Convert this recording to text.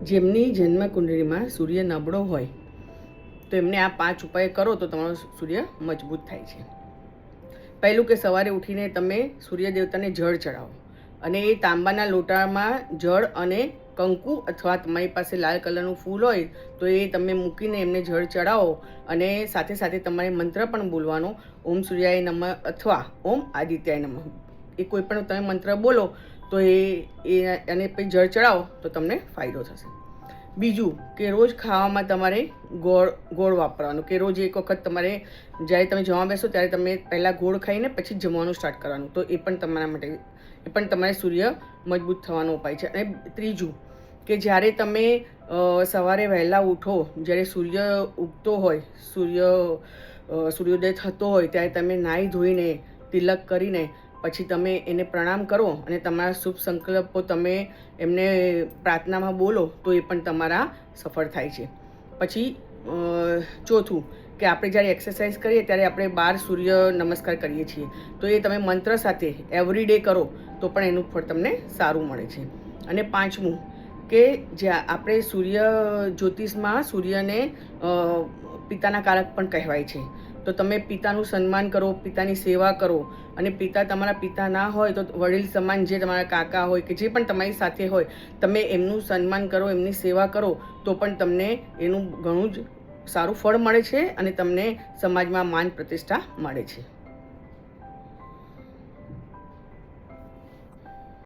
જેમની જન્મ કુંડળીમાં સૂર્ય નબળો હોય તો એમને આ 5 ઉપાય કરો તો તમારો સૂર્ય મજબૂત થાય છે. પહેલું કે સવારે ઉઠીને તમે સૂર્ય દેવતાને જળ ચડાવો અને એ તાંબાના લોટામાં જળ અને કંકુ અથવા તમારી પાસે લાલ કલરનું ફૂલ હોય તો એ તમે મૂકીને એમને જળ ચડાવો અને સાથે સાથે તમારે મંત્ર પણ બોલવાનો, ઓમ સૂર્યાય નમઃ અથવા ઓમ આદિત્યાય નમઃ. એ કોઈ પણ તમે મંત્ર બોલો તો એને પછી જળ ચડાવો તો તમને ફાયદો થશે. બીજું કે રોજ ખાવામાં તમારે ગોળ વાપરવાનું, કે રોજ એક વખત તમારે જ્યારે તમે જમવા બેસો ત્યારે તમે પહેલાં ગોળ ખાઈને પછી જમવાનું સ્ટાર્ટ કરવાનું, તો એ પણ તમારા માટે તમારે સૂર્ય મજબૂત થવાનો ઉપાય છે. અને ત્રીજું કે જ્યારે તમે સવારે વહેલા ઉઠો, જ્યારે સૂર્ય ઉગતો હોય, સૂર્યોદય થતો હોય ત્યારે તમે નાહી ધોઈને તિલક કરીને પછી તમે એને પ્રણામ કરો અને તમારા શુભ સંકલ્પો તમે એમને પ્રાર્થનામાં બોલો તો એ પણ તમારા સફળ થાય છે. પછી ચોથું કે આપણે જ્યારે એક્સરસાઇઝ કરીએ ત્યારે આપણે 12 સૂર્ય નમસ્કાર કરીએ છીએ, તો એ તમે મંત્ર સાથે એવરી ડે કરો તો પણ એનું ફળ તમને સારું મળે છે. અને પાંચમું કે જ્યાં આપણે જ્યોતિષમાં સૂર્યને પિતાના કારક પણ કહેવાય છે, તો તમે પિતાનું સન્માન કરો, પિતાની સેવા કરો. અને તમારા પિતા ના હોય તો વડીલ સમાન જે તમારા કાકા હોય કે જે પણ તમારી સાથે હોય, તમે એમનું સન્માન કરો, એમની સેવા કરો તો પણ તમને એનું ઘણું જ સારું ફળ મળે છે અને તમને સમાજમાં માન પ્રતિષ્ઠા મળે છે.